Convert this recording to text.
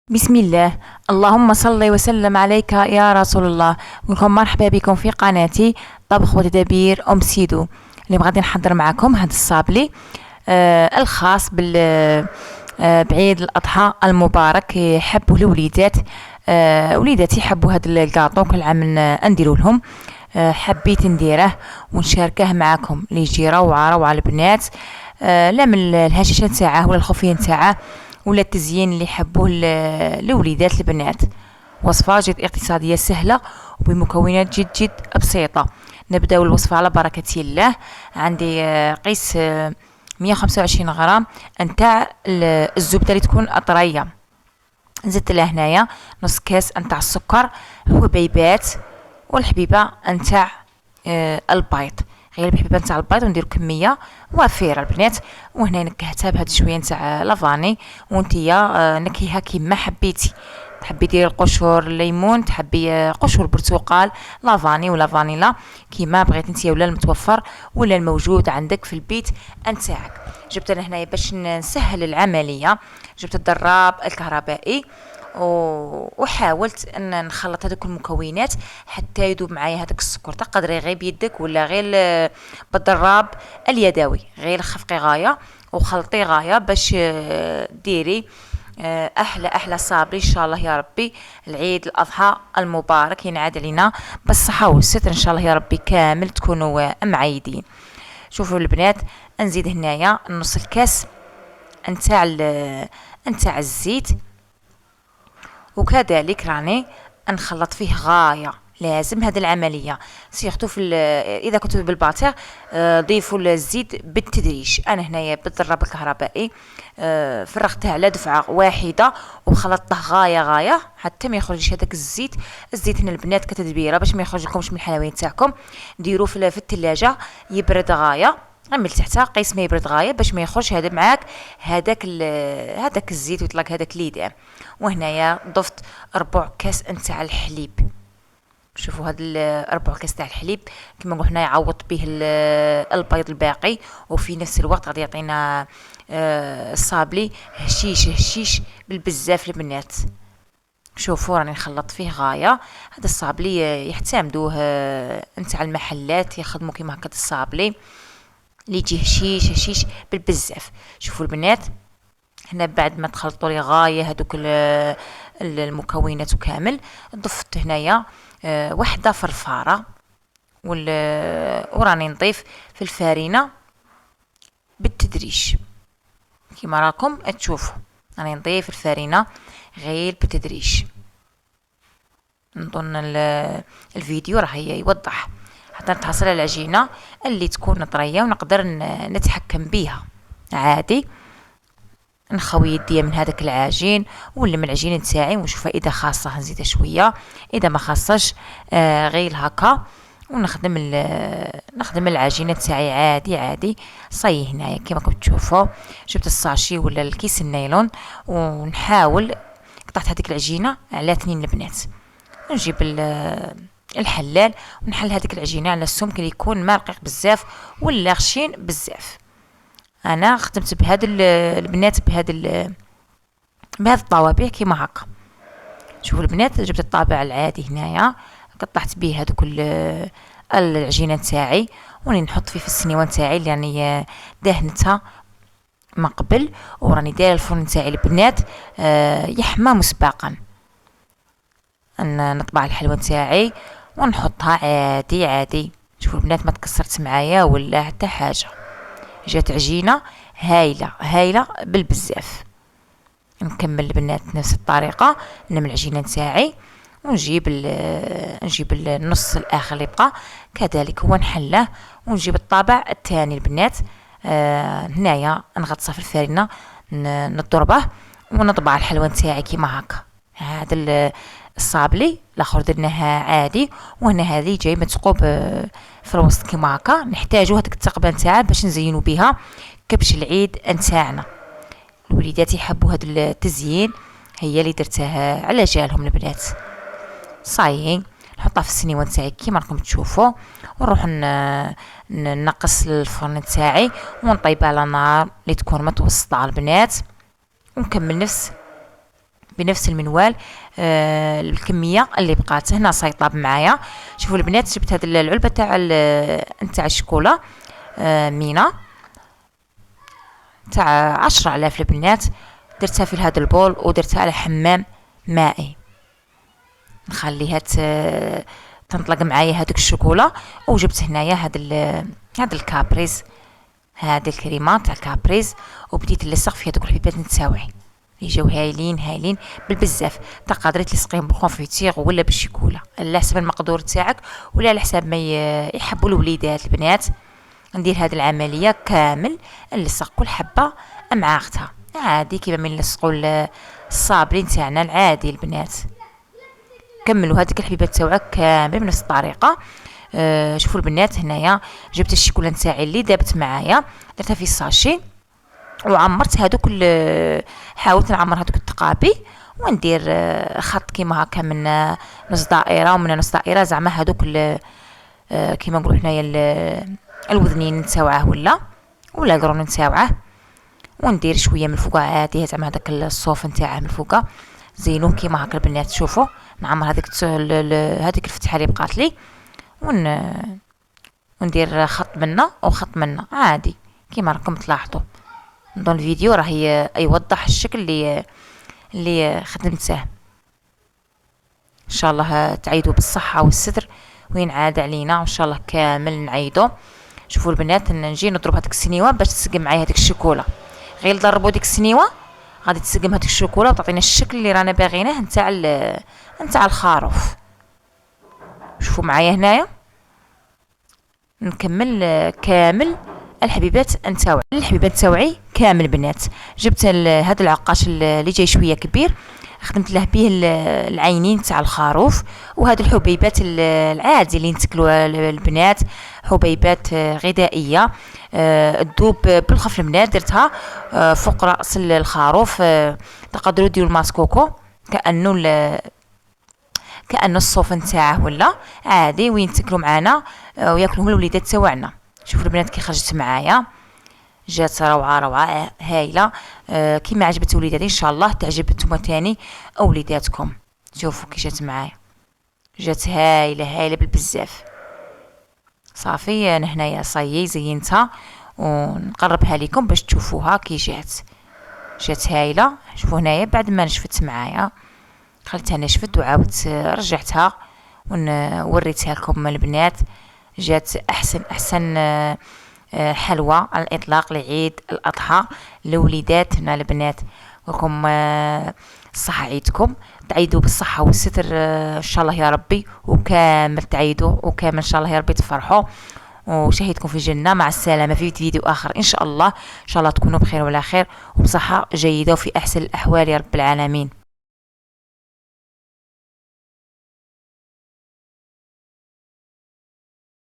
بسم الله. اللهم صل وسلم عليك يا رسول الله. نقولكم مرحبا بكم في قناتي طبخ وتدابير ام سيدو. اللي غادي نحضر معكم هذا الصابلي الخاص بال بعيد الاضحى المبارك. يحبوا الوليدات، وليداتي يحبوا هذا الكاطو، كل عام نديرو لهم. حبيت نديره ونشاركه معكم اللي يجي روعه روعه البنات. لا من الهشاشه نتاعه ولا الخوفيه نتاعه ولا التزيين اللي يحبوه لوليدات البنات. وصفة جد اقتصادية سهلة وبمكونات جد جد بسيطة. نبداو الوصفة على بركة الله. عندي قيس 125 غرام نتاع الزبدة اللي تكون طرية. زدت لها هنايا نص كاس نتاع السكر، حبيبات، والحبيبة نتاع البيض. غير الحبيبه نتاع البيض وندير كميه وافيره البنات. وهنا نكهتها بهاد شويه نتاع لافاني، وانتيا نكهيها كيما حبيتي. تحبي ديري القشور الليمون، تحبي قشور البرتقال، لافاني ولا فانيلا كيما بغيتي انتيا، ولا المتوفر ولا الموجود عندك في البيت نتاعك. جبت انا هنايا باش نسهل العمليه، جبت الضراب الكهربائي وحاولت ان نخلط هذوك المكونات حتى يذوب معايا هذاك السكر. تقدري غير بيدك ولا غير بالضراب اليدوي، غير خفقي غايه وخلطي غايه باش ديري احلى صابري ان شاء الله يا ربي. العيد الاضحى المبارك ينعاد علينا بالصحه والستر ان شاء الله يا ربي، كامل تكونوا معيدين. شوفوا البنات، نزيد هنايا نص الكاس نتاع الزيت، وكذلك راني نخلط فيه غايه. لازم هذه العمليه سيرتو اذا كنتو بالباتير ضيفوا الزيت بالتدريج. انا هنايا بالضرب الكهربائي فرغته على دفعه واحده وخلطته غايه حتى ما يخرجش هذاك الزيت. الزيت هنا البنات كتدبيره باش ما يخرج لكمش من الحلويات تاعكم. ديروه في الثلاجه يبرد غايه. عمل تحتها قيس ما يبرد غايه باش ما يخرج هذا معاك هذاك الزيت ويطلق هذاك ليدام. وهنايا ضفت ربع كاس نتاع الحليب. شوفوا هاد ربع كاس تاع الحليب كما نقول هنا يعوض به البيض الباقي، وفي نفس الوقت غادي يعطينا الصابلي هشيش بالبزاف البنات. شوفوا راني نخلط فيه غايه. هذا الصابلي يعتمدوه نتاع المحلات، يخدموا كيما هكا الصابلي اللي يجي هشيش بالبزاف. شوفوا البنات هنا بعد ما تخلطوا لي غايه هذوك المكونات كامل، ضفت هنايا وحده فرفاره وراني نضيف في الفارينه بالتدريج كما راكم تشوفوا. راني نضيف الفارينه غير بالتدريج. نظن الفيديو راه يوضح حتى نتحصل على العجينه اللي تكون طريه ونقدر نتحكم بها عادي. نخوي يديا من هذاك العجين ولا من العجين نتاعي ونشوف اذا خاصه نزيدها شويه، اذا ما خاصش غير هكا. ونخدم نخدم العجينه تاعي عادي صاي. هنايا كما راكم تشوفوا جبت الساشي ولا الكيس النايلون ونحاول قطعت هذيك العجينه على 2 البنات. نجيب الحلال ونحل هذيك العجينه على السمك اللي يكون ما رقيق بزاف ولا خشين بزاف. انا خدمت بهاد البنات بهاد الطوابع كيما هكا. شوفوا البنات جبت الطابع العادي هنايا قطعت به هذوك العجينه نتاعي وراني نحط فيه في السنيوه نتاعي اللي راني دهنتها من قبل، وراني دايره الفرن نتاعي البنات يحمى مسبقا. نطبع الحلوه نتاعي ونحطها عادي. شوفوا البنات ما تكسرت معايا ولا حتى حاجه، جات عجينه هايله بالبزاف. نكمل البنات نفس الطريقه، نعمل العجينه نتاعي ونجيب نجيب النص الاخر اللي بقى كذلك هو نحله، ونجيب الطابع الثاني البنات. هنايا نغطسه في الفارينه نضربه ونطبع الحلوه نتاعي كيما هكا. هذا الصابلي الاخر درناها عادي، وهنا هذه جاي مثقوب في الوسط كيما هكا. نحتاجو هذيك التقبه نتاعها باش نزينو بها كبش العيد نتاعنا. الوليدات يحبوا هذا التزيين، هي اللي درتها على جالهم البنات. صايي نحطها في السنيوه نتاعي كيما راكم تشوفوا، ونروح نقص الفرن نتاعي ونطيبها على نار اللي تكون متوسطه البنات، ونكمل نفس بنفس المنوال الكميه اللي بقات. هنا صايطاب معايا. شوفوا البنات، جبت هذه العلبه تاع الشوكولا مينا تاع 10,000 البنات، درتها في هذا البول ودرتها على حمام مائي، نخليها تنطلق معايا هذيك الشوكولا. وجبت هنايا هاد الكابريز، هاد الكريمات تاع الكابريز، وبديت نلصق في هذوك الحبيبات نتاوعي اللي جاو هايلين بالبزاف. تقدري تلصقيهم بالكونفيتير ولا بالشوكولا على حسب المقدور تاعك ولا على حساب ما يحبوا الوليدات البنات. ندير هذه العمليه كامل، نلصق كل حبه مع اختها عادي كيما من نلصقوا الصابرين تاعنا العادي البنات. كملوا هذيك الحبيبات تاوعك كامل بنفس الطريقه. شوفوا البنات، هنايا جبت الشوكولا نتاعي اللي دابت معايا، درتها في الساشي وعمرت هذوك حاولت نعمر هذوك التقابي وندير خط كيما هكا من نص دائره ومن نص دائره، زعما هذوك كيما نقولوا حنايا الوذنين نتاوعه ولا القرون نتاوعه، وندير شويه من الفوق عادي زعما هذاك الصوف نتاعه من الفوق زينوه كيما هكا البنات. شوفوا نعمر هذيك الفتحه اللي بقات لي وندير خط منا وخط منا عادي كيما راكم تلاحظوا. نظن الفيديو راه يوضح الشكل اللي خدمته. ان شاء الله تعيدوا بالصحه والستر وين عاد علينا، وان شاء الله كامل نعيدوا. شوفوا البنات، نجي نضرب هذيك السنيوه باش تسقم معايا هذيك الشوكولا. غير نضربوا ديك السنيوه غادي تسقم هذيك الشوكولا وتعطينا الشكل اللي رانا باغيناه نتاع الخروف. شوفوا معايا هنايا نكمل كامل الحبيبات نتاوعي كامل بنات. جبت هذا العقاش اللي جاي شويه كبير، خدمت له به العينين تاع الخروف، وهذه الحبيبات العادي اللي نتكلوا البنات، حبيبات غذائيه تذوب بالخف البنات. درتها فوق راس الخروف، تقدروا ديروا الماسكوكو كانه الصوف نتاعه ولا عادي وين تاكلوا معنا وياكلهم الوليدات تاوعنا. شوفوا البنات كي خرجت معايا، جات روعه هايله كيما عجبت وليداتي ان شاء الله تعجب نتوما تاني اوليداتكم. شوفوا كي جات معايا، جات هايله بالبزاف. صافي انا هنايا صايي زينتها ونقربها لكم باش تشوفوها كي جات هايله. شوفوا هنايا بعد ما نشفت معايا خليتها نشفت وعاودت رجعتها ووريتها لكم البنات. جات احسن حلوى على الاطلاق لعيد الاضحى لوليداتنا البنات. ولكم صحه عيدكم، تعيدوا بالصحه والستر ان شاء الله يا ربي، وكامل تعيدوا وكامل ان شاء الله يا ربي تفرحوا وشهيدكم في الجنه. مع السلامه في فيديو اخر ان شاء الله تكونوا بخير وعلى خير وبصحه جيده وفي احسن الاحوال يا رب العالمين.